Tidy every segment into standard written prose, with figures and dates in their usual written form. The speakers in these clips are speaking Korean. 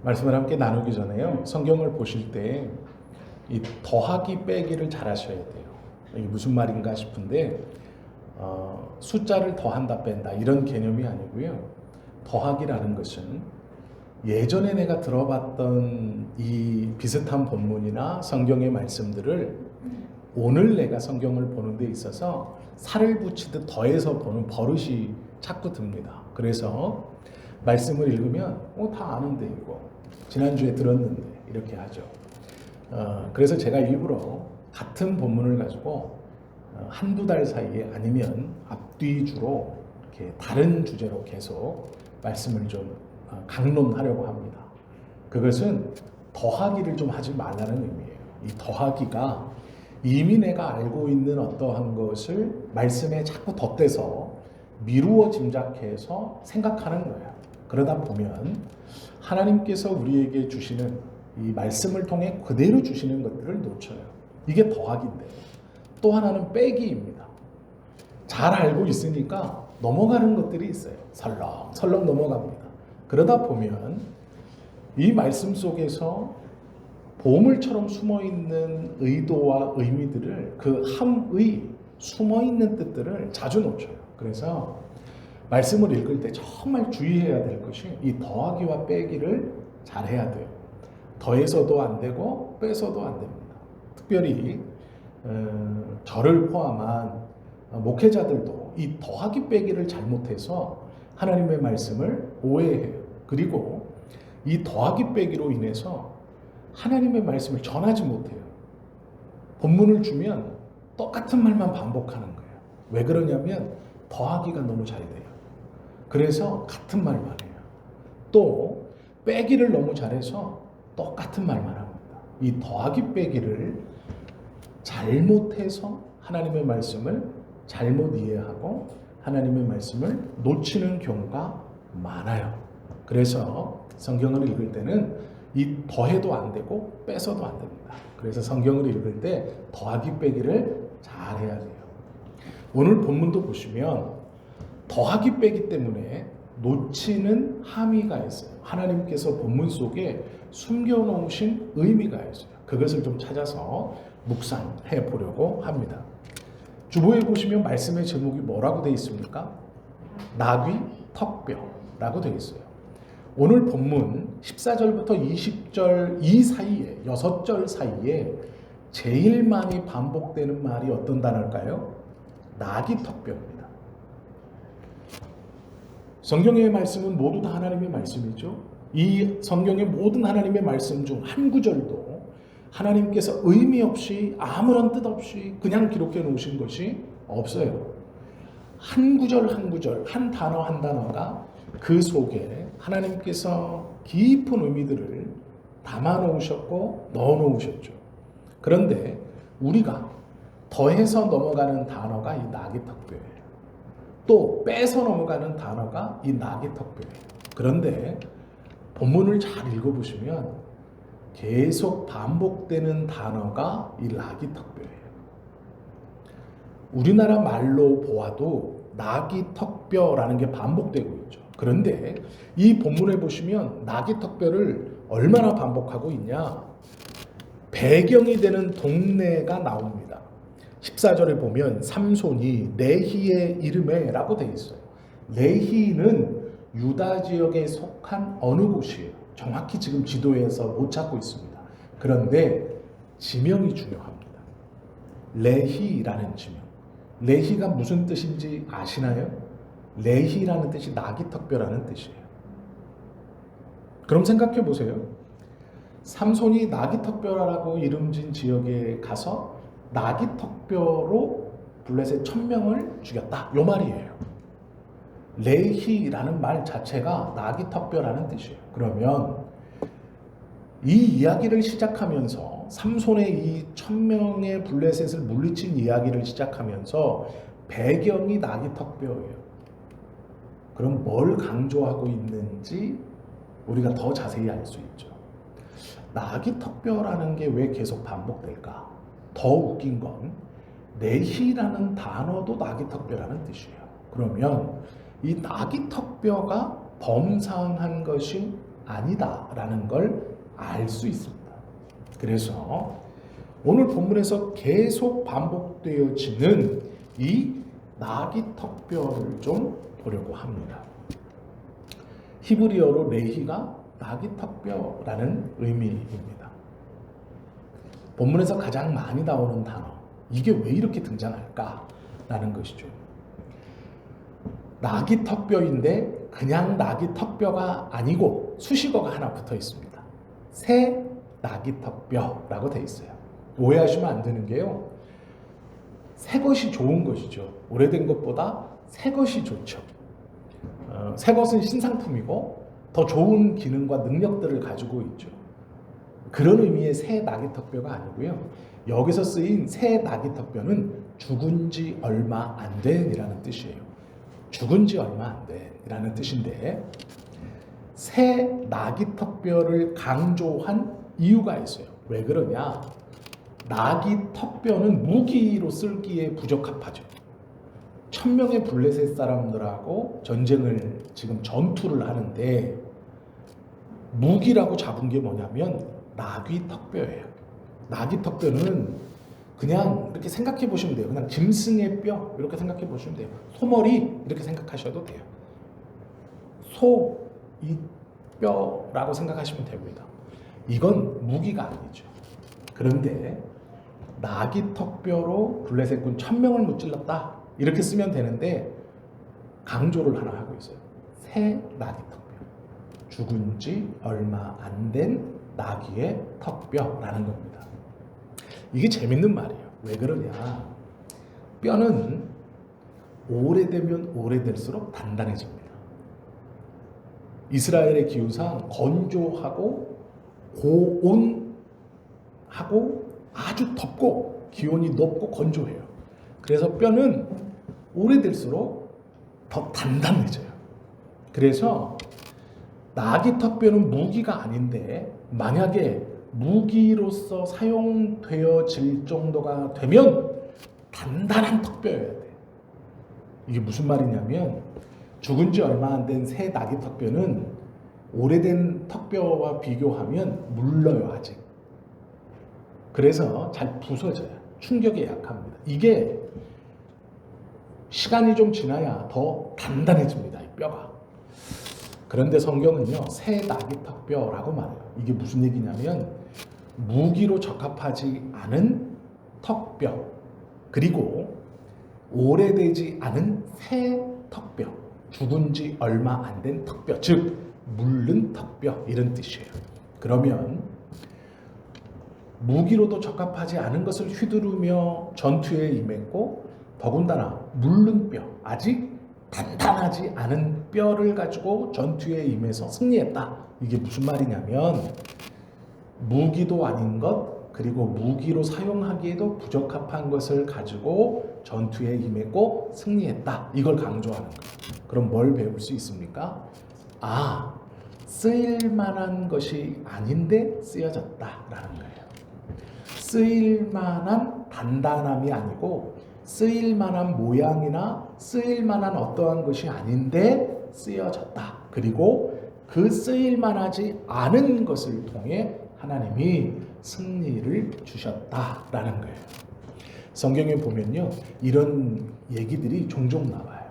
말씀을 함께 나누기 전에요. 성경을 보실 때 이 더하기 빼기를 잘 하셔야 돼요. 이게 무슨 말인가 싶은데 숫자를 더한다 뺀다 이런 개념이 아니고요. 더하기라는 것은 예전에 내가 들어봤던 이 비슷한 본문이나 성경의 말씀들을 오늘 내가 성경을 보는 데 있어서 살을 붙이듯 더해서 보는 버릇이 자꾸 듭니다. 그래서 말씀을 읽으면 다 아는데 이거 지난주에 들었는데 이렇게 하죠. 그래서 제가 일부러 같은 본문을 가지고 한두 달 사이에 아니면 앞뒤주로 이렇게 다른 주제로 계속 말씀을 좀 강론하려고 합니다. 그것은 더하기를 좀 하지 말라는 의미예요. 이 더하기가 이미 내가 알고 있는 어떠한 것을 말씀에 자꾸 덧대서 미루어 짐작해서 생각하는 거예요. 그러다 보면 하나님께서 우리에게 주시는 이 말씀을 통해 그대로 주시는 것들을 놓쳐요. 이게 더하기인데 또 하나는 빼기입니다. 잘 알고 있으니까 넘어가는 것들이 있어요. 설렁설렁 넘어갑니다. 그러다 보면 이 말씀 속에서 보물처럼 숨어있는 의도와 의미들을 그 함의 숨어있는 뜻들을 자주 놓쳐요. 그래서 말씀을 읽을 때 정말 주의해야 될 것이 이 더하기와 빼기를 잘 해야 돼요. 더해서도 안 되고 빼서도 안 됩니다. 특별히 저를 포함한 목회자들도 이 더하기 빼기를 잘못해서 하나님의 말씀을 오해해요. 그리고 이 더하기 빼기로 인해서 하나님의 말씀을 전하지 못해요. 본문을 주면 똑같은 말만 반복하는 거예요. 왜 그러냐면 더하기가 너무 잘 돼요. 그래서 같은 말만 해요. 또 빼기를 너무 잘해서 똑같은 말만 합니다. 이 더하기 빼기를 잘못해서 하나님의 말씀을 잘못 이해하고 하나님의 말씀을 놓치는 경우가 많아요. 그래서 성경을 읽을 때는 이 더해도 안 되고 빼서도 안 됩니다. 그래서 성경을 읽을 때 더하기 빼기를 잘 해야 돼요. 오늘 본문도 보시면 더하기 빼기 때문에 놓치는 함의가 있어요. 하나님께서 본문 속에 숨겨놓으신 의미가 있어요. 그것을 좀 찾아서 묵상해 보려고 합니다. 주보에 보시면 말씀의 제목이 뭐라고 되어 있습니까? 나귀 턱뼈라고 되어 있어요. 오늘 본문 14절부터 20절 이 사이에 6절 사이에 제일 많이 반복되는 말이 어떤 단어일까요? 나귀 턱뼈입니다. 성경의 말씀은 모두 다 하나님의 말씀이죠. 이 성경의 모든 하나님의 말씀 중 한 구절도 하나님께서 의미 없이 아무런 뜻 없이 그냥 기록해 놓으신 것이 없어요. 한 구절 한 구절, 한 단어 한 단어가 그 속에 하나님께서 깊은 의미들을 담아 놓으셨고 넣어 놓으셨죠. 그런데 우리가 더해서 넘어가는 단어가 이 나귀 턱뼈예요. 또 빼서 넘어가는 단어가 이 나귀 턱뼈예요. 그런데 본문을 잘 읽어보시면 계속 반복되는 단어가 이 나귀 턱뼈예요. 우리나라 말로 보아도 나귀 턱뼈라는 게 반복되고 있죠. 그런데 이 본문에 보시면 나귀 턱뼈를 얼마나 반복하고 있냐? 배경이 되는 동네가 나옵니다. 14절에 보면 삼손이 레히의 이름에 라고 되어 있어요. 레히는 유다 지역에 속한 어느 곳이에요. 정확히 지금 지도에서 못 찾고 있습니다. 그런데 지명이 중요합니다. 레히라는 지명. 레히가 무슨 뜻인지 아시나요? 레히라는 뜻이 나귀 턱뼈라는 뜻이에요. 그럼 생각해 보세요. 삼손이 나귀 턱뼈라고 이름진 지역에 가서 나귀 턱뼈로 블레셋 1000명을 죽였다. 요 말이에요. 레히라는 말 자체가 나귀 턱뼈라는 뜻이에요. 그러면 이 이야기를 시작하면서 삼손의 이 1000명의 블레셋을 물리친 이야기를 시작하면서 배경이 나귀 턱뼈예요. 그럼 뭘 강조하고 있는지 우리가 더 자세히 알 수 있죠. 나귀 턱뼈라는 게 왜 계속 반복될까? 더 웃긴 건 레히라는 단어도 나귀 턱뼈라는 뜻이에요. 그러면 이 나귀 턱뼈가 범상한 것이 아니다라는 걸 알 수 있습니다. 그래서 오늘 본문에서 계속 반복되어지는 이 나귀턱뼈를 좀 보려고 합니다. 히브리어로 레히가 나귀턱뼈라는 의미입니다. 본문에서 가장 많이 나오는 단어, 이게 왜 이렇게 등장할까라는 것이죠. 나귀턱뼈인데 그냥 나귀턱뼈가 아니고 수식어가 하나 붙어 있습니다. 새 나귀턱뼈라고 되어 있어요. 오해하시면 안 되는 게요, 새 것이 좋은 것이죠. 오래된 것보다 새 것이 좋죠. 새 것은 신상품이고 더 좋은 기능과 능력들을 가지고 있죠. 그런 의미의 새 나귀턱뼈가 아니고요, 여기서 쓰인 새 나귀턱뼈는 죽은 지 얼마 안 된이라는 뜻이에요. 죽은 지 얼마 안 된이라는 뜻인데, 새 나귀턱뼈를 강조한 이유가 있어요. 왜 그러냐? 나귀턱뼈는 무기로 쓸기에 부적합하죠. 1000명의 블레셋 사람들하고 전쟁을 지금 전투를 하는데 무기라고 잡은 게 뭐냐면 나귀턱뼈예요. 나귀턱뼈는 그냥 이렇게 생각해 보시면 돼요. 그냥 짐승의 뼈 이렇게 생각해 보시면 돼요. 소머리 이렇게 생각하셔도 돼요. 소 이 뼈라고 생각하시면 됩니다. 이건 무기가 아니죠. 그런데 나귀턱뼈로 블레셋군 1000명을 무찔렀다 이렇게 쓰면 되는데 강조를 하나 하고 있어요. 새 나귀턱뼈, 죽은 지 얼마 안 된 나귀의 턱뼈라는 겁니다. 이게 재밌는 말이에요. 왜 그러냐? 뼈는 오래되면 오래될수록 단단해집니다. 이스라엘의 기후상 건조하고 고온하고 아주 덥고 기온이 높고 건조해요. 그래서 뼈는 오래될수록 더 단단해져요. 그래서 나귀턱뼈는 무기가 아닌데 만약에 무기로서 사용되어질 정도가 되면 단단한 턱뼈여야 돼. 이게 무슨 말이냐면 죽은 지 얼마 안 된 새 나귀턱뼈는 오래된 턱뼈와 비교하면 물러요 아직. 그래서 잘 부서져요. 충격에 약합니다. 이게 시간이 좀 지나야 더 단단해집니다. 이 뼈가. 그런데 성경은요, 새 나귀턱뼈라고 말해요. 이게 무슨 얘기냐면 무기로 적합하지 않은 턱뼈, 그리고 오래되지 않은 새 턱뼈, 죽은 지 얼마 안 된 턱뼈, 즉 물른 턱뼈 이런 뜻이에요. 그러면 무기로도 적합하지 않은 것을 휘두르며 전투에 임했고 더군다나 물른 뼈, 아직 단단하지 않은 뼈를 가지고 전투에 임해서 승리했다. 이게 무슨 말이냐면 무기도 아닌 것, 그리고 무기로 사용하기에도 부적합한 것을 가지고 전투에 임했고 승리했다. 이걸 강조하는 거예요. 그럼 뭘 배울 수 있습니까? 쓰일만한 것이 아닌데 쓰여졌다라는 거예요. 쓰일만한 단단함이 아니고 쓰일만한 모양이나 쓰일만한 어떠한 것이 아닌데 쓰여졌다. 그리고 그 쓰일만하지 않은 것을 통해 하나님이 승리를 주셨다라는 거예요. 성경에 보면요, 이런 얘기들이 종종 나와요.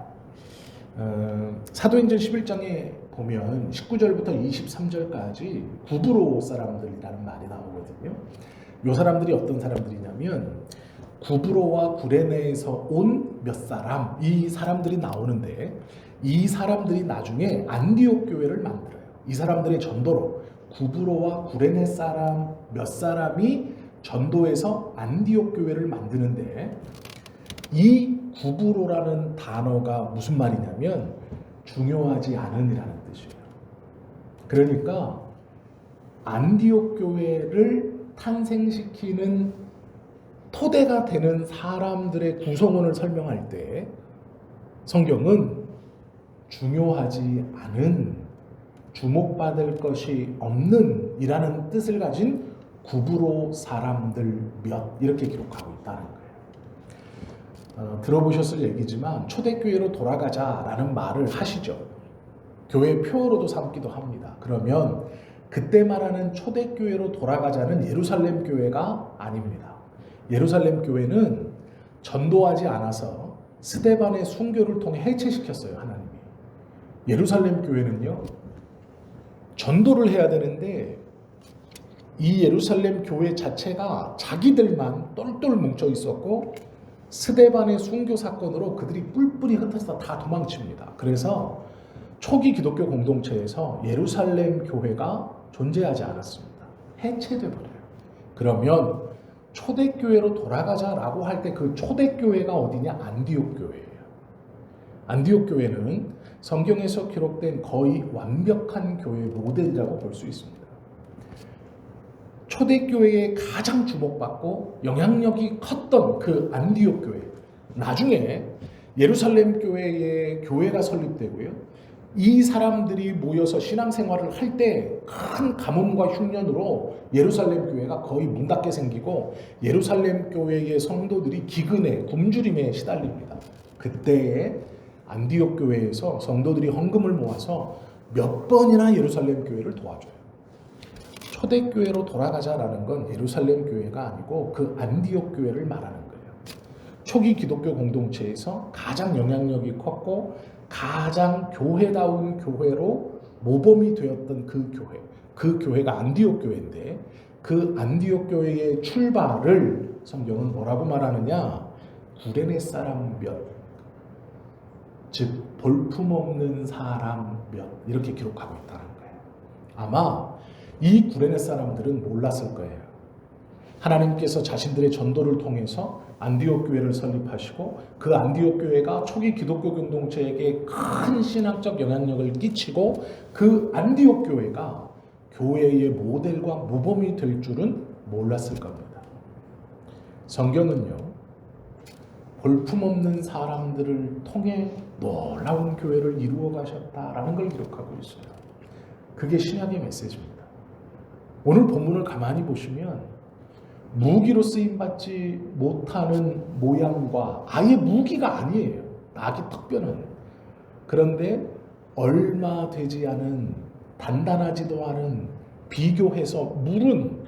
사도행전 11장에 보면 19절부터 23절까지 구브로 사람들이라는 말이 나오거든요. 이 사람들이 어떤 사람들이냐면 구브로와 구레네에서 온 몇 사람, 이 사람들이 나오는데 이 사람들이 나중에 안디옥 교회를 만들어요. 이 사람들의 전도로 구브로와 구레네 사람 몇 사람이 전도해서 안디옥 교회를 만드는데, 이 구브로라는 단어가 무슨 말이냐면 중요하지 않은이라는 뜻이에요. 그러니까 안디옥 교회를 탄생시키는 토대가 되는 사람들의 구성원을 설명할 때 성경은 중요하지 않은, 주목받을 것이 없는 이라는 뜻을 가진 구브로 사람들 몇 이렇게 기록하고 있다는 거예요. 들어보셨을 얘기지만 초대교회로 돌아가자라는 말을 하시죠. 교회 표어로도 삼기도 합니다. 그러면 그때 말하는 초대교회로 돌아가자는 예루살렘 교회가 아닙니다. 예루살렘 교회는 전도하지 않아서 스데반의 순교를 통해 해체시켰어요, 하나님이. 예루살렘 교회는요, 전도를 해야 되는데 이 예루살렘 교회 자체가 자기들만 똘똘 뭉쳐 있었고 스데반의 순교 사건으로 그들이 뿔뿔이 흩어서 다 도망칩니다. 그래서 초기 기독교 공동체에서 예루살렘 교회가 존재하지 않았습니다. 해체돼 버려요. 그러면 초대교회로 돌아가자라고 할 때 그 초대교회가 어디냐? 안디옥 교회예요. 안디옥 교회는 성경에서 기록된 거의 완벽한 교회 모델이라고 볼 수 있습니다. 초대교회에 가장 주목받고 영향력이 컸던 그 안디옥 교회, 나중에 예루살렘 교회에 교회가 설립되고요, 이 사람들이 모여서 신앙생활을 할 때 큰 가뭄과 흉년으로 예루살렘 교회가 거의 문 닫게 생기고 예루살렘 교회의 성도들이 기근에 굶주림에 시달립니다. 그때에 안디옥 교회에서 성도들이 헌금을 모아서 몇 번이나 예루살렘 교회를 도와줘요. 초대교회로 돌아가자라는 건 예루살렘 교회가 아니고 그 안디옥 교회를 말하는 거예요. 초기 기독교 공동체에서 가장 영향력이 컸고 가장 교회다운 교회로 모범이 되었던 그 교회가 안디옥 교회인데, 그 안디옥 교회의 출발을 성경은 뭐라고 말하느냐? 구레네 사람 몇, 즉 볼품없는 사람 몇, 이렇게 기록하고 있다는 거예요. 아마 이 구레네 사람들은 몰랐을 거예요. 하나님께서 자신들의 전도를 통해서 안디옥 교회를 설립하시고 그 안디옥 교회가 초기 기독교 공동체에게 큰 신학적 영향력을 끼치고 그 안디옥 교회가 교회의 모델과 모범이 될 줄은 몰랐을 겁니다. 성경은요, 볼품없는 사람들을 통해 놀라운 교회를 이루어 가셨다라는 걸 기록하고 있어요. 그게 신약의 메시지입니다. 오늘 본문을 가만히 보시면 무기로 쓰임받지 못하는 모양과 아예 무기가 아니에요. 나귀 턱뼈는. 그런데 얼마 되지 않은, 단단하지도 않은, 비교해서 무른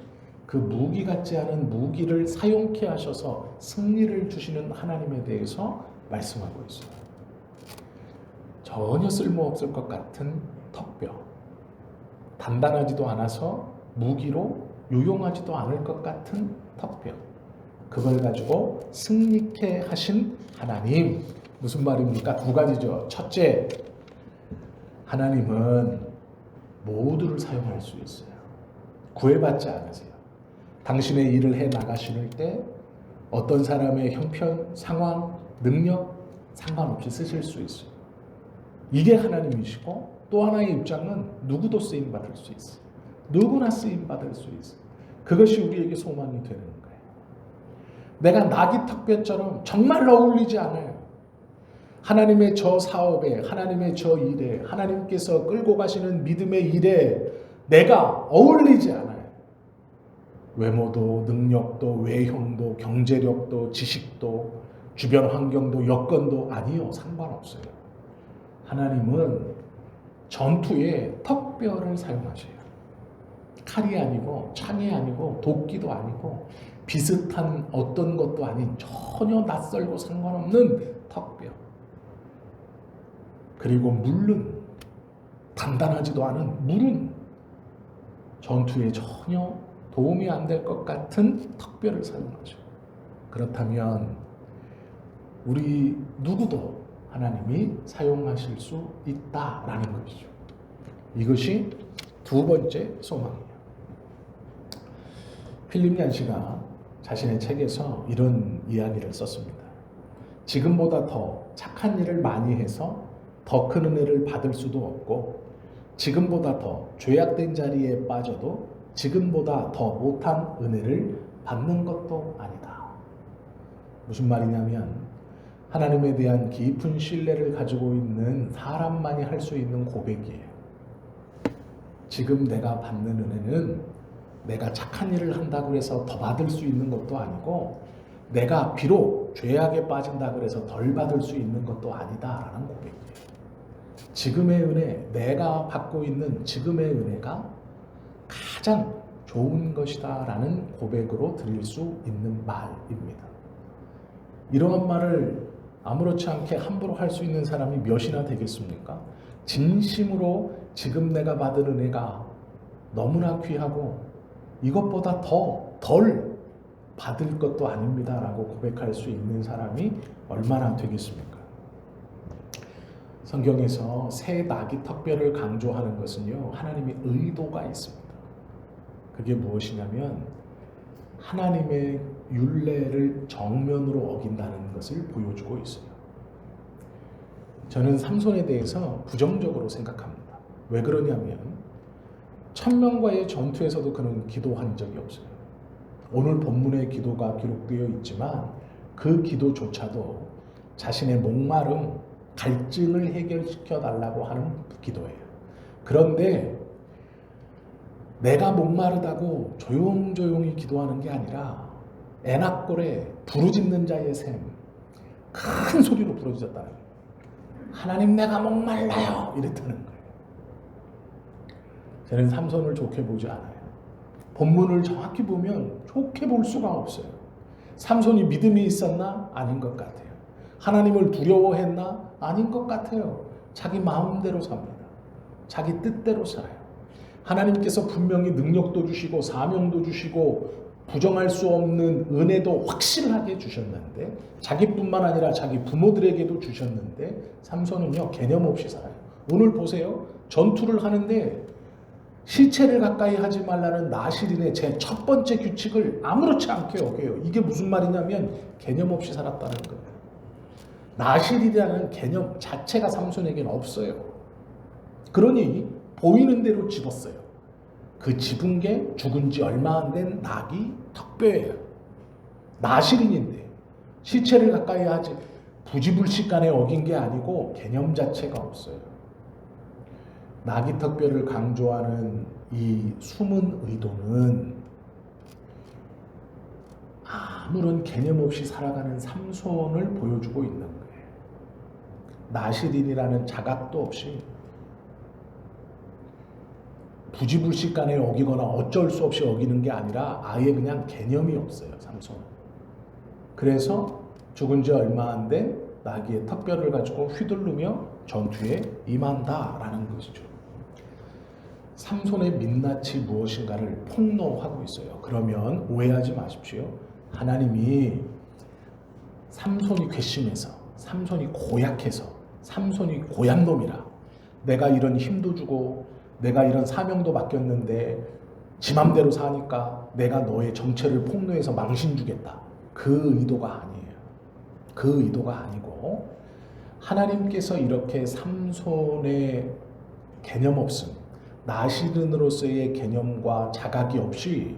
그 무기 같지 않은 무기를 사용케 하셔서 승리를 주시는 하나님에 대해서 말씀하고 있어요. 전혀 쓸모없을 것 같은 턱뼈, 단단하지도 않아서 무기로 유용하지도 않을 것 같은 턱뼈, 그걸 가지고 승리케 하신 하나님. 무슨 말입니까? 두 가지죠. 첫째, 하나님은 모두를 사용할 수 있어요. 구애받지 않으세요. 당신의 일을 해 나가실 때 어떤 사람의 형편, 상황, 능력 상관없이 쓰실 수 있어요. 이게 하나님이시고, 또 하나의 입장은 누구도 쓰임받을 수 있어요. 누구나 쓰임받을 수 있어요. 그것이 우리에게 소망이 되는 거예요. 내가 나귀 턱뼈처럼 정말 어울리지 않아요. 하나님의 저 사업에, 하나님의 저 일에, 하나님께서 끌고 가시는 믿음의 일에 내가 어울리지 않아요. 외모도, 능력도, 외형도, 경제력도, 지식도, 주변 환경도, 여건도 아니요. 상관없어요. 하나님은 전투에 턱뼈를 사용하셔요. 칼이 아니고 창이 아니고 도끼도 아니고 비슷한 어떤 것도 아닌 전혀 낯설고 상관없는 턱뼈. 그리고 물른, 단단하지도 않은 물은 전투에 전혀 도움이 안 될 것 같은 턱뼈를 사용하죠. 그렇다면 우리 누구도 하나님이 사용하실 수 있다라는 것이죠. 이것이 두 번째 소망이에요. 필립 얀시가 자신의 책에서 이런 이야기를 썼습니다. 지금보다 더 착한 일을 많이 해서 더 큰 은혜를 받을 수도 없고, 지금보다 더 죄악된 자리에 빠져도 지금보다 더 못한 은혜를 받는 것도 아니다. 무슨 말이냐면 하나님에 대한 깊은 신뢰를 가지고 있는 사람만이 할 수 있는 고백이에요. 지금 내가 받는 은혜는 내가 착한 일을 한다고 해서 더 받을 수 있는 것도 아니고, 내가 비록 죄악에 빠진다고 해서 덜 받을 수 있는 것도 아니다라는 고백이에요. 지금의 은혜, 내가 받고 있는 지금의 은혜가 가장 좋은 것이다 라는 고백으로 드릴 수 있는 말입니다. 이러한 말을 아무렇지 않게 함부로 할 수 있는 사람이 몇이나 되겠습니까? 진심으로 지금 내가 받은 은혜가 너무나 귀하고 이것보다 덜 받을 것도 아닙니다 라고 고백할 수 있는 사람이 얼마나 되겠습니까? 성경에서 새 나귀 턱뼈를 강조하는 것은요, 하나님의 의도가 있습니다. 그게 무엇이냐면 하나님의 율례를 정면으로 어긴다는 것을 보여주고 있어요. 저는 삼손에 대해서 부정적으로 생각합니다. 왜 그러냐면 천명과의 전투에서도 그는 기도한 적이 없어요. 오늘 본문의 기도가 기록되어 있지만 그 기도조차도 자신의 목마름, 갈증을 해결시켜 달라고 하는 기도예요. 그런데 내가 목마르다고 조용조용히 기도하는 게 아니라 애낙골에 부르짖는 자의 샘, 큰 소리로 부르짖었다는 거예요. 하나님 내가 목말라요 이랬다는 거예요. 저는 삼손을 좋게 보지 않아요. 본문을 정확히 보면 좋게 볼 수가 없어요. 삼손이 믿음이 있었나? 아닌 것 같아요. 하나님을 두려워했나? 아닌 것 같아요. 자기 마음대로 삽니다. 자기 뜻대로 살아요. 하나님께서 분명히 능력도 주시고 사명도 주시고 부정할 수 없는 은혜도 확실하게 주셨는데 자기뿐만 아니라 자기 부모들에게도 주셨는데 삼손은요 개념 없이 살아요. 오늘 보세요. 전투를 하는데 시체를 가까이 하지 말라는 나실인의 제 첫 번째 규칙을 아무렇지 않게 어겨요. 이게 무슨 말이냐면 개념 없이 살았다는 거예요. 나실이라는 개념 자체가 삼손에게는 없어요. 그러니 보이는 대로 집었어요. 그 집은 게 죽은 지 얼마 안 된 나귀 턱뼈예요. 나실인인데 시체를 가까이 하지 부지불식간에 어긴 게 아니고 개념 자체가 없어요. 나귀 턱뼈를 강조하는 이 숨은 의도는 아무런 개념 없이 살아가는 삼손을 보여주고 있는 거예요. 나실인이라는 자각도 없이 부지불식간에 어기거나 어쩔 수 없이 어기는 게 아니라 아예 그냥 개념이 없어요. 삼손은. 그래서 죽은 지 얼마 안 된 나귀의 턱뼈를 가지고 휘두르며 전투에 임한다라는 것이죠. 삼손의 민낯이 무엇인가를 폭로하고 있어요. 그러면 오해하지 마십시오. 하나님이 삼손이 괘씸해서, 삼손이 고약해서, 삼손이 고약놈이라 내가 이런 힘도 주고 내가 이런 사명도 맡겼는데 지 맘대로 사니까 내가 너의 정체를 폭로해서 망신 주겠다. 그 의도가 아니에요. 그 의도가 아니고 하나님께서 이렇게 삼손의 개념 없음, 나시른으로서의 개념과 자각이 없이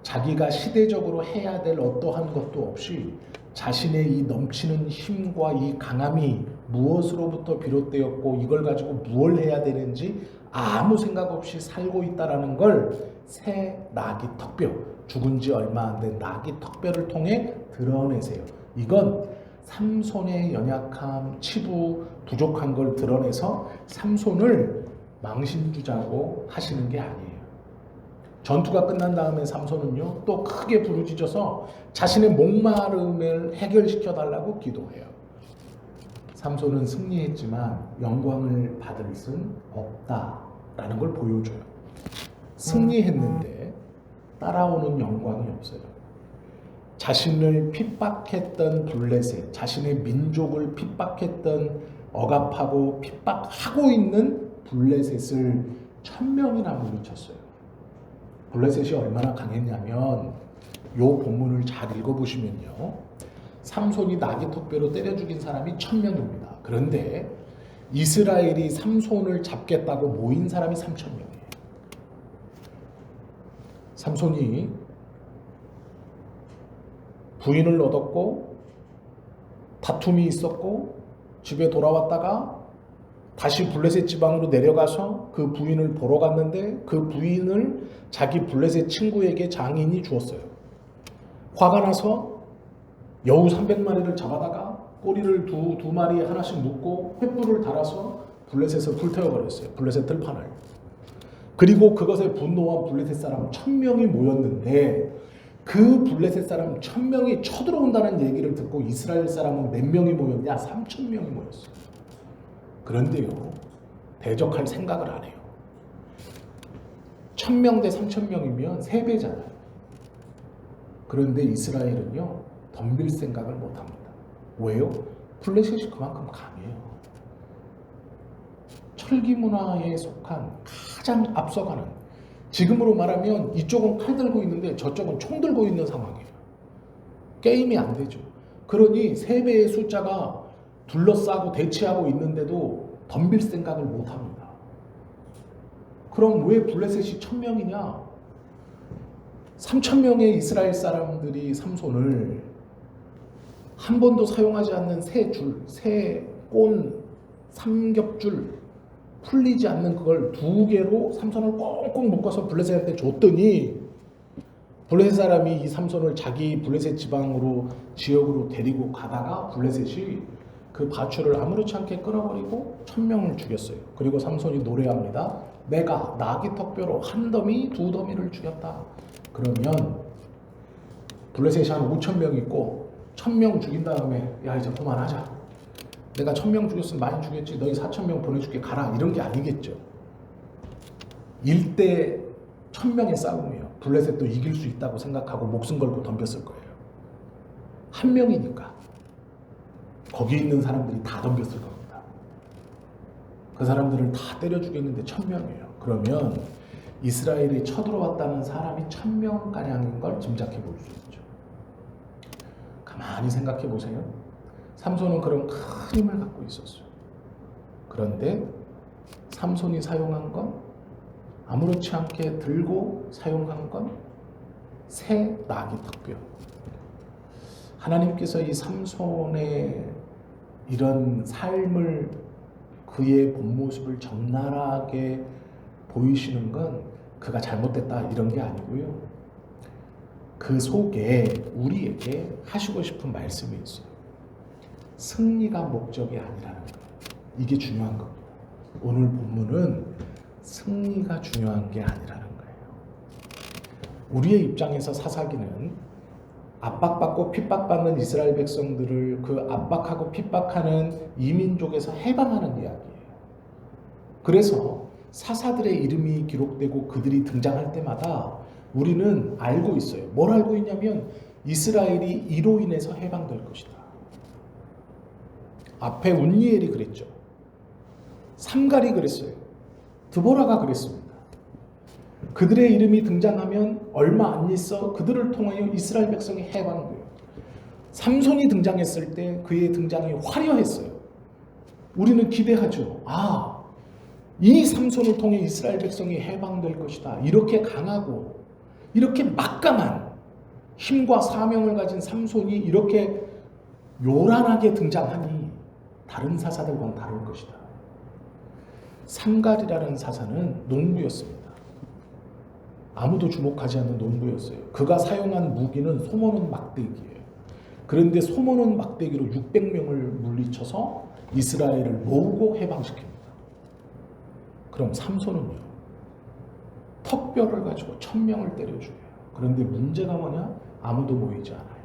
자기가 시대적으로 해야 될 어떠한 것도 없이 자신의 이 넘치는 힘과 이 강함이 무엇으로부터 비롯되었고 이걸 가지고 무엇을 해야 되는지 아무 생각 없이 살고 있다는 걸 새 나귀 턱뼈, 죽은 지 얼마 안 된 나귀 턱뼈를 통해 드러내세요. 이건 삼손의 연약함, 치부, 부족한 걸 드러내서 삼손을 망신주자고 하시는 게 아니에요. 전투가 끝난 다음에 삼손은요 또 크게 부르짖어서 자신의 목마름을 해결시켜 달라고 기도해요. 삼손은 승리했지만 영광을 받을 순 없다라는 걸 보여줘요. 승리했는데 따라오는 영광이 없어요. 자신을 핍박했던 블레셋, 자신의 민족을 핍박했던 억압하고 핍박하고 있는 블레셋을 1000명이나 물리쳤어요. 블레셋이 얼마나 강했냐면 요 본문을 잘 읽어보시면요. 삼손이 나귀 턱뼈로 때려 죽인 사람이 1000명입니다. 그런데 이스라엘이 삼손을 잡겠다고 모인 사람이 3000명이에요. 삼손이 부인을 얻었고 다툼이 있었고 집에 돌아왔다가 다시 블레셋 지방으로 내려가서 그 부인을 보러 갔는데 그 부인을 자기 블레셋 친구에게 장인이 주었어요. 화가 나서 여우 300마리를 잡아다가 꼬리를 두 마리에 하나씩 묶고 횃불을 달아서 블레셋을 불태워버렸어요. 블레셋 들판을. 그리고 그것에 분노한 블레셋 사람 1000명이 모였는데 그 블레셋 사람 1000명이 쳐들어온다는 얘기를 듣고 이스라엘 사람은 몇 명이 모였냐? 3000명이 모였어요. 그런데요, 대적할 생각을 안 해요. 1000명 대 3000명이면 3배잖아요. 그런데 이스라엘은요, 덤빌 생각을 못합니다. 왜요? 블레셋이 그만큼 강해요. 철기 문화에 속한 가장 앞서가는, 지금으로 말하면 이쪽은 칼 들고 있는데 저쪽은 총 들고 있는 상황이에요. 게임이 안 되죠. 그러니 3배의 숫자가 둘러싸고 대치하고 있는데도 덤빌 생각을 못합니다. 그럼 왜 블레셋이 1000명이냐? 3000명의 이스라엘 사람들이 삼손을 한 번도 사용하지 않는 새 꼰, 삼겹줄, 풀리지 않는 그걸 2개로 삼손을 꽁꽁 묶어서 블레셋한테 줬더니 블레셋 사람이 이 삼손을 자기 블레셋 지역으로 데리고 가다가 블레셋이 그 밧줄을 아무렇지 않게 끊어버리고 1000명을 죽였어요. 그리고 삼손이 노래합니다. 내가 나귀 턱뼈로 1더미 2더미를 죽였다. 그러면 블레셋이 한 5000명 있고 1000명 죽인 다음에 야 이제 그만하자. 내가 1000명 죽였으면 많이 죽였지. 너희 4000명 보내줄게. 가라. 이런 게 아니겠죠. 1대 1000명의 싸움이에요. 블레셋도 이길 수 있다고 생각하고 목숨 걸고 덤볐을 거예요. 한 명이니까. 거기 있는 사람들이 다 덤볐을 겁니다. 그 사람들을 다 때려 죽였는데 1000명이에요. 그러면 이스라엘이 쳐들어왔다는 사람이 1000명가량인 걸 짐작해 볼 수 있죠. 가만히 생각해 보세요. 삼손은 그런 큰 힘을 갖고 있었어요. 그런데 삼손이 사용한 건 아무렇지 않게 들고 사용한 건 새 나귀 턱뼈. 하나님께서 이 삼손의 이런 삶을, 그의 본 모습을 적나라하게 보이시는 건 그가 잘못됐다 이런 게 아니고요. 그 속에 우리에게 하시고 싶은 말씀이 있어요. 승리가 목적이 아니라는 거예요. 이게 중요한 겁니다. 오늘 본문은 승리가 중요한 게 아니라는 거예요. 우리의 입장에서 사사기는 압박받고 핍박받는 이스라엘 백성들을 그 압박하고 핍박하는 이민족에서 해방하는 이야기예요. 그래서 사사들의 이름이 기록되고 그들이 등장할 때마다 우리는 알고 있어요. 뭘 알고 있냐면 이스라엘이 이로 인해서 해방될 것이다. 앞에 운니엘이 그랬죠. 삼갈이 그랬어요. 드보라가 그랬습니다. 그들의 이름이 등장하면 얼마 안 있어 그들을 통하여 이스라엘 백성이 해방돼요. 삼손이 등장했을 때 그의 등장이 화려했어요. 우리는 기대하죠. 아, 이 삼손을 통해 이스라엘 백성이 해방될 것이다. 이렇게 강하고 이렇게 막강한 힘과 사명을 가진 삼손이 이렇게 요란하게 등장하니 다른 사사들과는 다를 것이다. 삼갈이라는 사사는 농부였습니다. 아무도 주목하지 않는 농부였어요. 그가 사용한 무기는 소모는 막대기예요. 그런데 소모는 막대기로 600명을 물리쳐서 이스라엘을 모으고 해방시킵니다. 그럼 삼손은요, 턱뼈를 가지고 1000명을 때려 죽여요. 그런데 문제가 뭐냐? 아무도 모이지 않아요.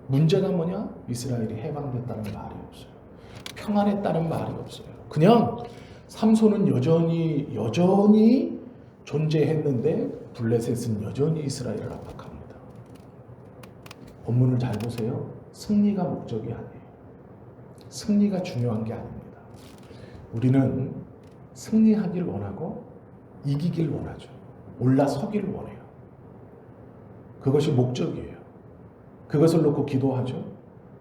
문제가 뭐냐? 이스라엘이 해방됐다는 말이 없어요. 평안했다는 말이 없어요. 그냥 삼손은 여전히 존재했는데 블레셋은 여전히 이스라엘을 압박합니다. 본문을 잘 보세요. 승리가 목적이 아니에요. 승리가 중요한 게 아닙니다. 우리는 승리하길 원하고 이기길 원하죠. 올라서길 원해요. 그것이 목적이에요. 그것을 놓고 기도하죠.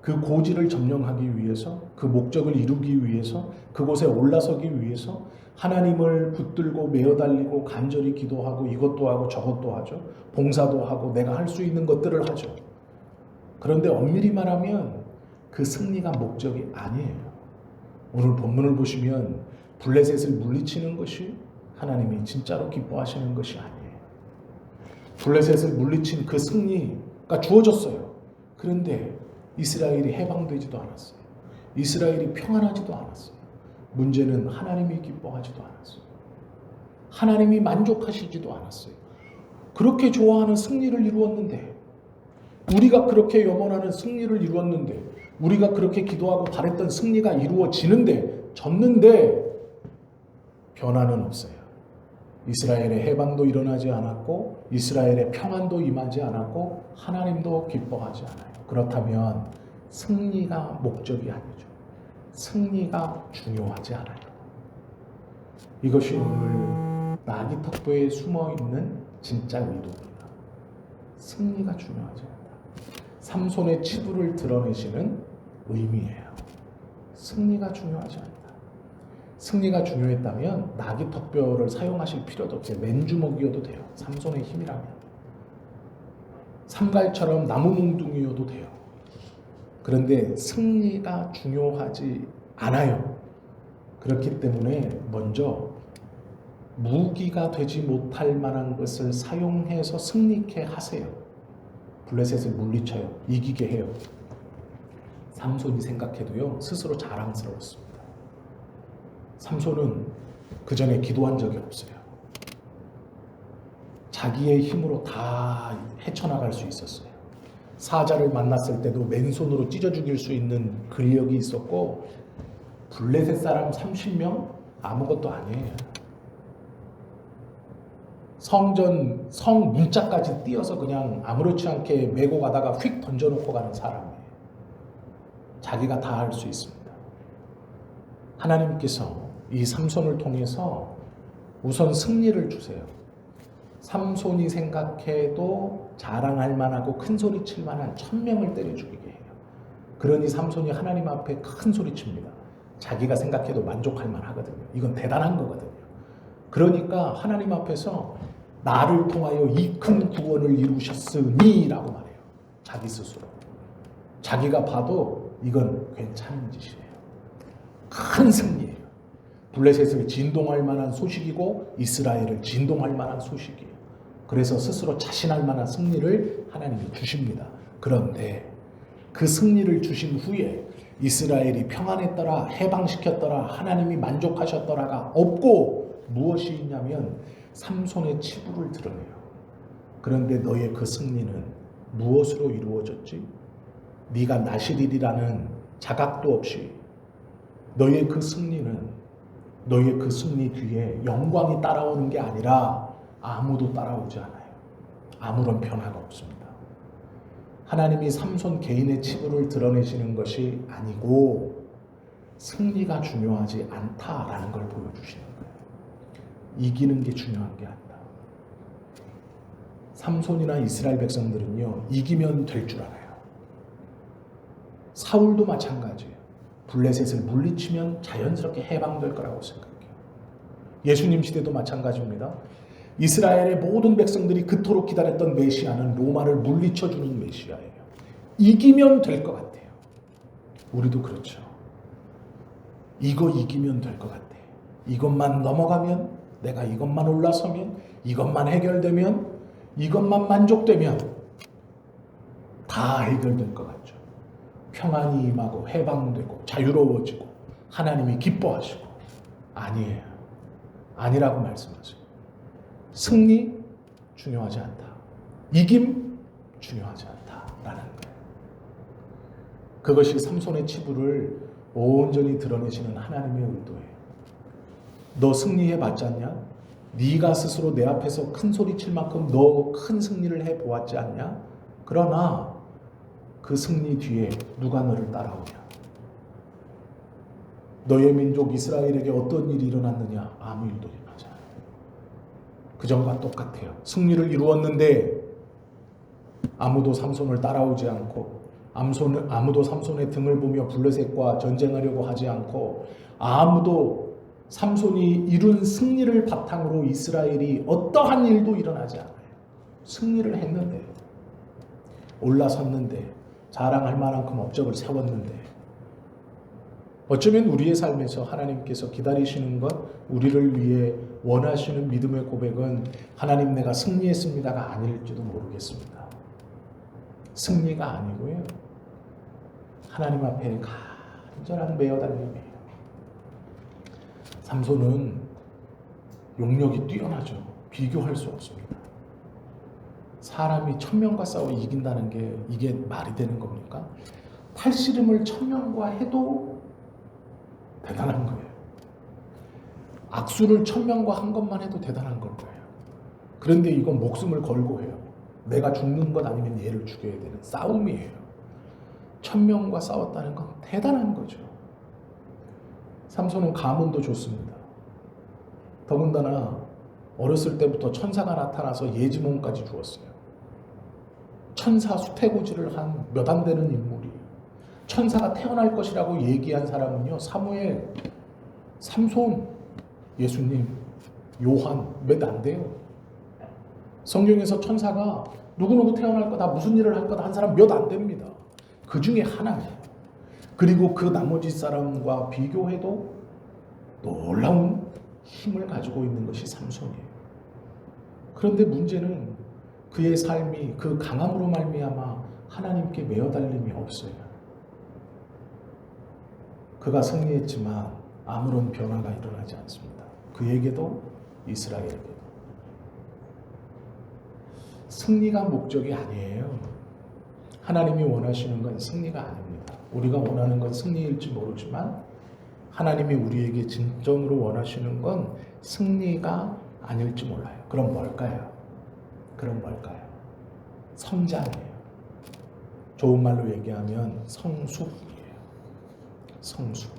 그 고지를 점령하기 위해서, 그 목적을 이루기 위해서, 그곳에 올라서기 위해서 하나님을 붙들고 메어달리고 간절히 기도하고 이것도 하고 저것도 하죠. 봉사도 하고 내가 할 수 있는 것들을 하죠. 그런데 엄밀히 말하면 그 승리가 목적이 아니에요. 오늘 본문을 보시면 블레셋을 물리치는 것이 하나님이 진짜로 기뻐하시는 것이 아니에요. 블레셋을 물리친 그 승리가 주어졌어요. 그런데 이스라엘이 해방되지도 않았어요. 이스라엘이 평안하지도 않았어요. 문제는 하나님이 기뻐하지도 않았어요. 하나님이 만족하시지도 않았어요. 그렇게 좋아하는 승리를 이루었는데, 우리가 그렇게 염원하는 승리를 이루었는데, 우리가 그렇게 기도하고 바랬던 승리가 이루어지는데, 졌는데 변화는 없어요. 이스라엘의 해방도 일어나지 않았고, 이스라엘의 평안도 임하지 않았고, 하나님도 기뻐하지 않아요. 그렇다면 승리가 목적이 아니죠. 승리가 중요하지 않아요. 이것이 오늘 나귀 턱뼈에 숨어있는 진짜 의도입니다. 승리가 중요하지 않다. 삼손의 치부를 드러내시는 의미예요. 승리가 중요하지 않다. 승리가 중요했다면 나귀 턱뼈를 사용하실 필요도 없어요. 맨주먹이어도 돼요. 삼손의 힘이라면. 삼갈처럼 나무 몽둥이여도 돼요. 그런데 승리가 중요하지 않아요. 그렇기 때문에 먼저 무기가 되지 못할 만한 것을 사용해서 승리케 하세요. 블레셋을 물리쳐요. 이기게 해요. 삼손이 생각해도요, 스스로 자랑스러웠습니다. 삼손은 그 전에 기도한 적이 없어요. 자기의 힘으로 다 헤쳐나갈 수 있었어요. 사자를 만났을 때도 맨손으로 찢어 죽일 수 있는 근력이 있었고, 블레셋 사람 30명 아무것도 아니에요. 성 문짝까지 뛰어서 그냥 아무렇지 않게 메고 가다가 휙 던져놓고 가는 사람이에요. 자기가 다 할 수 있습니다. 하나님께서 이 삼손을 통해서 우선 승리를 주세요. 삼손이 생각해도 자랑할 만하고 큰 소리 칠 만한 1000명을 때려 죽이게 해요. 그러니 삼손이 하나님 앞에 큰 소리 칩니다. 자기가 생각해도 만족할 만하거든요. 이건 대단한 거거든요. 그러니까 하나님 앞에서 나를 통하여 이 큰 구원을 이루셨으니 라고 말해요. 자기 스스로. 자기가 봐도 이건 괜찮은 짓이에요. 큰 승리예요. 블레셋을 진동할 만한 소식이고 이스라엘을 진동할 만한 소식이에요. 그래서 스스로 자신할 만한 승리를 하나님이 주십니다. 그런데 그 승리를 주신 후에 이스라엘이 평안했더라, 해방시켰더라, 하나님이 만족하셨더라가 없고 무엇이 있냐면 삼손의 치부를 드러내요. 그런데 너의 그 승리는 무엇으로 이루어졌지? 네가 나실일이라는 자각도 없이 너의 그 승리는 너의 그 승리 뒤에 영광이 따라오는 게 아니라 아무도 따라오지 않아요. 아무런 변화가 없습니다. 하나님이 삼손 개인의 치부를 드러내시는 것이 아니고 승리가 중요하지 않다라는 걸 보여주시는 거예요. 이기는 게 중요한 게 아니다. 삼손이나 이스라엘 백성들은요, 이기면 될 줄 알아요. 사울도 마찬가지예요. 블레셋을 물리치면 자연스럽게 해방될 거라고 생각해요. 예수님 시대도 마찬가지입니다. 이스라엘의 모든 백성들이 그토록 기다렸던 메시아는 로마를 물리쳐주는 메시아예요. 이기면 될 것 같아요. 우리도 그렇죠. 이거 이기면 될 것 같아. 이것만 넘어가면, 내가 이것만 올라서면, 이것만 해결되면, 이것만 만족되면 다 해결될 것 같죠. 평안이 임하고 해방되고 자유로워지고 하나님이 기뻐하시고. 아니에요. 아니라고 말씀하세요. 승리 중요하지 않다. 이김 중요하지 않다라는 거예요. 그것이 삼손의 치부를 온전히 드러내시는 하나님의 의도예요. 너 승리해 봤지 않냐? 네가 스스로 내 앞에서 큰 소리 칠 만큼 너 큰 승리를 해 보았지 않냐? 그러나 그 승리 뒤에 누가 너를 따라오냐? 너의 민족 이스라엘에게 어떤 일이 일어났느냐? 아무 일도 일어나지 않아요. 그전과 똑같아요. 승리를 이루었는데 아무도 삼손을 따라오지 않고, 아무도 삼손의 등을 보며 블레셋과 전쟁하려고 하지 않고, 아무도 삼손이 이룬 승리를 바탕으로 이스라엘이 어떠한 일도 일어나지 않아요. 승리를 했는데, 올라섰는데, 자랑할 만큼 업적을 세웠는데, 어쩌면 우리의 삶에서 하나님께서 기다리시는 것, 우리를 위해 원하시는 믿음의 고백은 하나님 내가 승리했습니다가 아닐지도 모르겠습니다. 승리가 아니고요, 하나님 앞에 간절한 매어달림이에요. 삼손은 용력이 뛰어나죠. 비교할 수 없습니다. 사람이 1000명과 싸워 이긴다는 게 이게 말이 되는 겁니까? 팔씨름을 1000명과 해도 대단한 거예요. 악수를 1000명과 한 것만 해도 대단한 걸 거예요. 그런데 이건 목숨을 걸고 해요. 내가 죽는 것 아니면 얘를 죽여야 되는 싸움이에요. 1000명과 싸웠다는 건 대단한 거죠. 삼손은 가문도 좋습니다. 더군다나 어렸을 때부터 천사가 나타나서 예지몽까지 주었어요. 천사 수태고지를 한 몇 안 되는 인물이에요. 천사가 태어날 것이라고 얘기한 사람은요, 사무엘, 삼손, 예수님, 요한 몇 안 돼요. 성경에서 천사가 누구누구 태어날 거다, 무슨 일을 할 거다 한 사람 몇 안 됩니다. 그 중에 하나예요. 그리고 그 나머지 사람과 비교해도 놀라운 힘을 가지고 있는 것이 삼손이에요. 그런데 문제는 그의 삶이 그 강함으로 말미암아 하나님께 매어달림이 없어요. 그가 승리했지만 아무런 변화가 일어나지 않습니다. 그에게도 이스라엘에게도. 승리가 목적이 아니에요. 하나님이 원하시는 건 승리가 아닙니다. 우리가 원하는 건 승리일지 모르지만 하나님이 우리에게 진정으로 원하시는 건 승리가 아닐지 몰라요. 그럼 뭘까요? 성장이에요. 좋은 말로 얘기하면 성숙이에요. 성숙.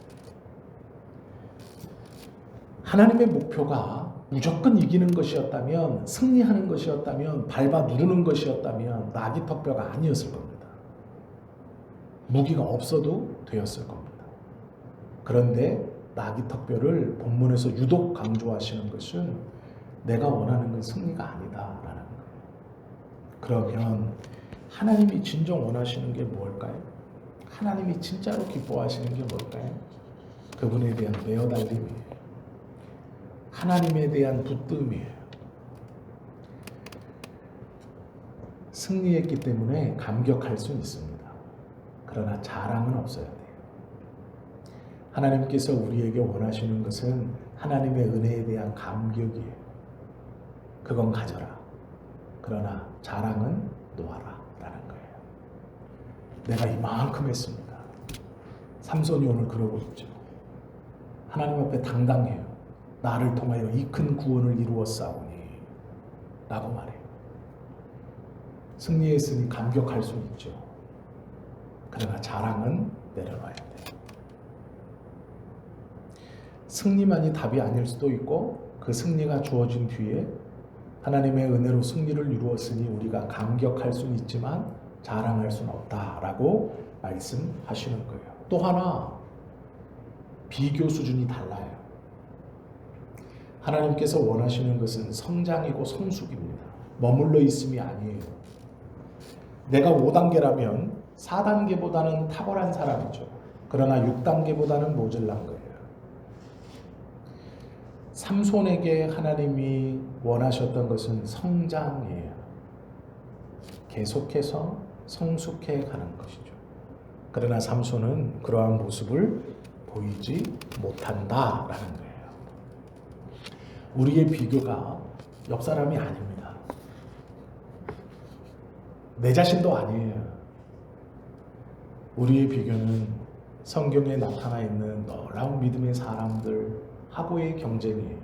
하나님의 목표가 무조건 이기는 것이었다면, 승리하는 것이었다면, 밟아 누르는 것이었다면 나귀 턱뼈가 아니었을 겁니다. 무기가 없어도 되었을 겁니다. 그런데 나귀 턱뼈를 본문에서 유독 강조하시는 것은 내가 원하는 건 승리가 아니다라는 거예요. 그러면 하나님이 진정 원하시는 게 뭘까요? 하나님이 진짜로 기뻐하시는 게 뭘까요? 그분에 대한 매어달림이에요. 하나님에 대한 붙듦이에요. 승리했기 때문에 감격할 수는 있습니다. 그러나 자랑은 없어야 돼요. 하나님께서 우리에게 원하시는 것은 하나님의 은혜에 대한 감격이에요. 그건 가져라. 그러나 자랑은 놓아라 라는 거예요. 내가 이만큼 했습니다. 삼손이 오늘 그러고 있죠. 하나님 앞에 당당해요. 나를 통하여 이 큰 구원을 이루었사오니 라고 말해요. 승리했으니 감격할 수 있죠. 그러나 자랑은 내려놔야 돼요. 승리만이 답이 아닐 수도 있고 그 승리가 주어진 뒤에 하나님의 은혜로 승리를 이루었으니 우리가 감격할 수는 있지만 자랑할 수는 없다라고 말씀하시는 거예요. 또 하나 비교 수준이 달라요. 하나님께서 원하시는 것은 성장이고 성숙입니다. 머물러 있음이 아니에요. 내가 5단계라면 4단계보다는 탁월한 사람이죠. 그러나 6단계보다는 모자란 거예요. 삼손에게 하나님이 원하셨던 것은 성장이에요. 계속해서 성숙해 가는 것이죠. 그러나 삼손은 그러한 모습을 보이지 못한다라는 거예요. 우리의 비교가 옆 사람이 아닙니다. 내 자신도 아니에요. 우리의 비교는 성경에 나타나 있는 놀라운 믿음의 사람들 하고의 경쟁이에요.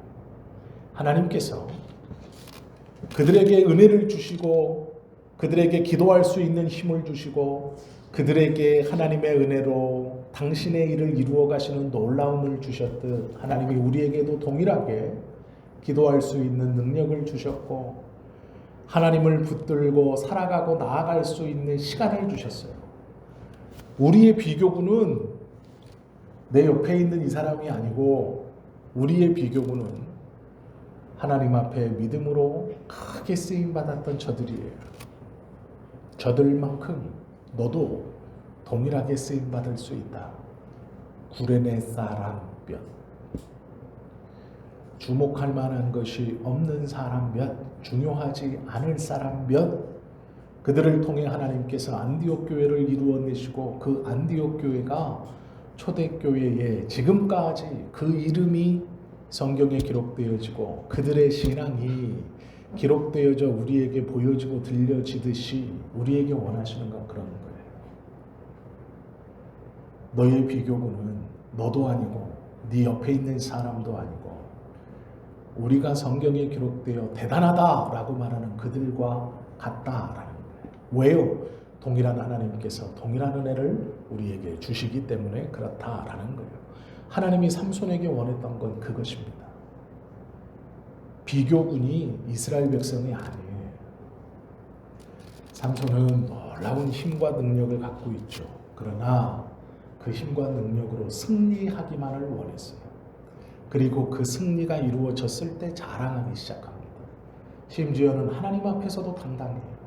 하나님께서 그들에게 은혜를 주시고 그들에게 기도할 수 있는 힘을 주시고 그들에게 하나님의 은혜로 당신의 일을 이루어 가시는 놀라움을 주셨듯 하나님이 우리에게도 동일하게 기도할 수 있는 능력을 주셨고 하나님을 붙들고 살아가고 나아갈 수 있는 시간을 주셨어요. 우리의 비교구는 내 옆에 있는 이 사람이 아니고 우리의 비교구는 하나님 앞에 믿음으로 크게 쓰임받았던 저들이에요. 저들만큼 너도 동일하게 쓰임받을 수 있다. 구레네 사람 몇. 주목할 만한 것이 없는 사람 몇. 중요하지 않을 사람 몇. 그들을 통해 하나님께서 안디옥 교회를 이루어내시고 그 안디옥 교회가 초대교회에 지금까지 그 이름이 성경에 기록되어지고 그들의 신앙이 기록되어져 우리에게 보여지고 들려지듯이 우리에게 원하시는 건 그런 거예요. 너의 비교군은 너도 아니고 네 옆에 있는 사람도 아니고 우리가 성경에 기록되어 대단하다라고 말하는 그들과 같다라는 거예요. 왜요? 동일한 하나님께서 동일한 은혜를 우리에게 주시기 때문에 그렇다라는 거예요. 하나님이 삼손에게 원했던 건 그것입니다. 비교군이 이스라엘 백성이 아니에요. 삼손은 놀라운 힘과 능력을 갖고 있죠. 그러나 그 힘과 능력으로 승리하기만을 원했어요. 그리고 그 승리가 이루어졌을 때 자랑하기 시작합니다. 심지어는 하나님 앞에서도 당당해요.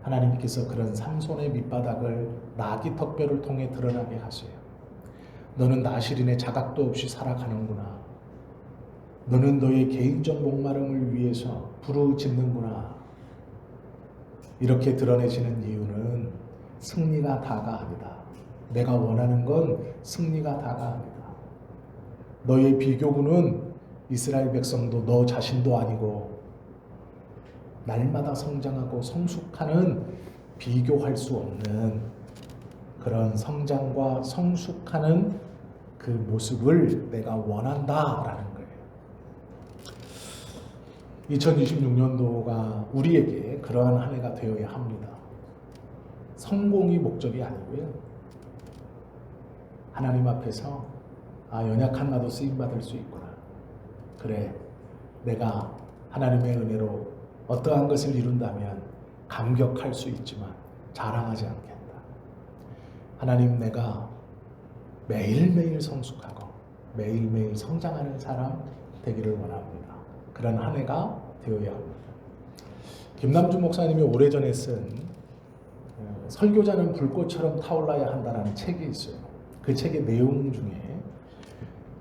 하나님께서 그런 삼손의 밑바닥을 나귀 턱뼈를 통해 드러나게 하세요. 너는 나실인의 자각도 없이 살아가는구나. 너는 너의 개인적 목마름을 위해서 부르짖는구나. 이렇게 드러내지는 이유는 승리가 다가 아니다. 내가 원하는 건 승리가 다가 아니다. 너의 비교군은 이스라엘 백성도 너 자신도 아니고 날마다 성장하고 성숙하는 비교할 수 없는 그런 성장과 성숙하는 그 모습을 내가 원한다라는 거예요. 2026년도가 우리에게 그러한 한 해가 되어야 합니다. 성공이 목적이 아니고요. 하나님 앞에서 연약한 나도 쓰임받을 수 있구나. 그래, 내가 하나님의 은혜로 어떠한 것을 이룬다면 감격할 수 있지만 자랑하지 않겠다. 하나님, 내가 매일매일 성숙하고 매일매일 성장하는 사람 되기를 원합니다. 그런 한 해가 되어야 합니다. 김남주 목사님이 오래전에 쓴 설교자는 불꽃처럼 타올라야 한다라는 책이 있어요. 그 책의 내용 중에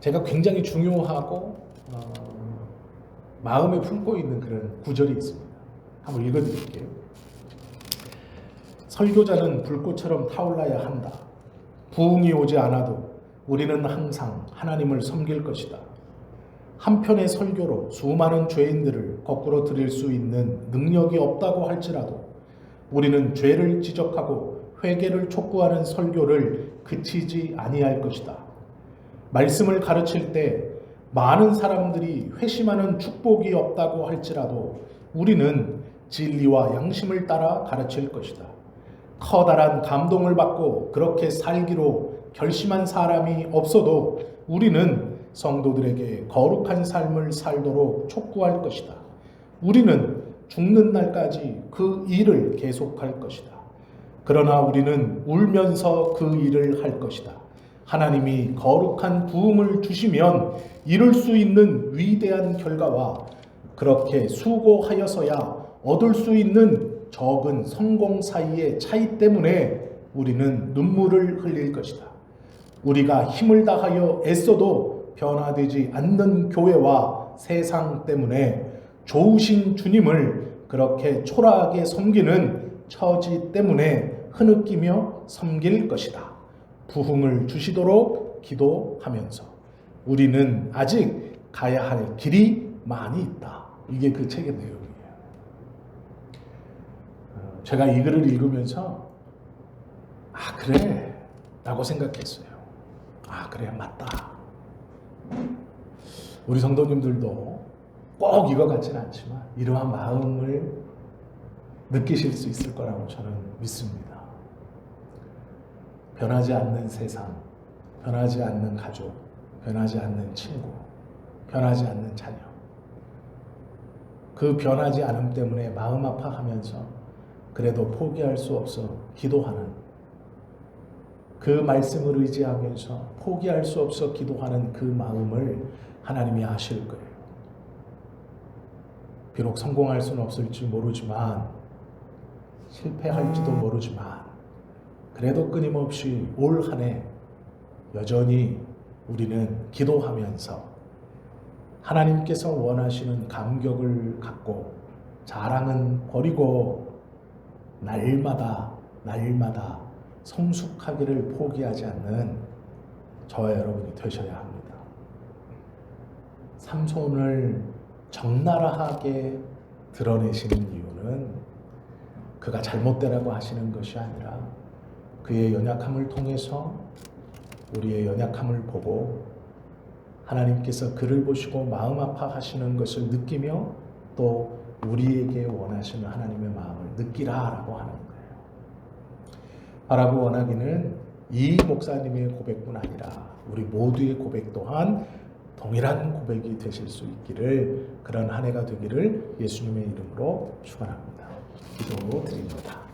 제가 굉장히 중요하고 마음에 품고 있는 그런 구절이 있습니다. 한번 읽어드릴게요. 설교자는 불꽃처럼 타올라야 한다. 부흥이 오지 않아도 우리는 항상 하나님을 섬길 것이다. 한편의 설교로 수많은 죄인들을 거꾸로 들일 수 있는 능력이 없다고 할지라도 우리는 죄를 지적하고 회개를 촉구하는 설교를 그치지 아니할 것이다. 말씀을 가르칠 때 많은 사람들이 회심하는 축복이 없다고 할지라도 우리는 진리와 양심을 따라 가르칠 것이다. 커다란 감동을 받고 그렇게 살기로 결심한 사람이 없어도 우리는 성도들에게 거룩한 삶을 살도록 촉구할 것이다. 우리는 죽는 날까지 그 일을 계속할 것이다. 그러나 우리는 울면서 그 일을 할 것이다. 하나님이 거룩한 부흥을 주시면 이룰 수 있는 위대한 결과와 그렇게 수고하여서야 얻을 수 있는 적은 성공 사이의 차이 때문에 우리는 눈물을 흘릴 것이다. 우리가 힘을 다하여 애써도 변화되지 않는 교회와 세상 때문에 좋으신 주님을 그렇게 초라하게 섬기는 처지 때문에 흐느끼며 섬길 것이다. 부흥을 주시도록 기도하면서 우리는 아직 가야 할 길이 많이 있다. 이게 그 책의 내용이에요. 제가 이 글을 읽으면서 그래 라고 생각했어요. 그래, 맞다. 우리 성도님들도 꼭 이거 같지는 않지만 이러한 마음을 느끼실 수 있을 거라고 저는 믿습니다. 변하지 않는 세상, 변하지 않는 가족, 변하지 않는 친구, 변하지 않는 자녀. 그 변하지 않음 때문에 마음 아파하면서 그래도 포기할 수 없어 기도하는, 그 말씀을 의지하면서 포기할 수 없어 기도하는 그 마음을 하나님이 아실 거예요. 비록 성공할 수는 없을지 모르지만, 실패할지도 모르지만, 그래도 끊임없이 올 한 해 여전히 우리는 기도하면서 하나님께서 원하시는 감격을 갖고 자랑은 버리고 날마다 성숙하기를 포기하지 않는 저와 여러분이 되셔야 합니다. 삼손을 적나라하게 드러내시는 이유는 그가 잘못되라고 하시는 것이 아니라 그의 연약함을 통해서 우리의 연약함을 보고 하나님께서 그를 보시고 마음 아파하시는 것을 느끼며 또 우리에게 원하시는 하나님의 마음을 느끼라라고 하는 거예요. 바라고 원하기는 이 목사님의 고백뿐 아니라 우리 모두의 고백 또한 동일한 고백이 되실 수 있기를, 그런 한 해가 되기를 예수님의 이름으로 축원합니다. 기도 드립니다.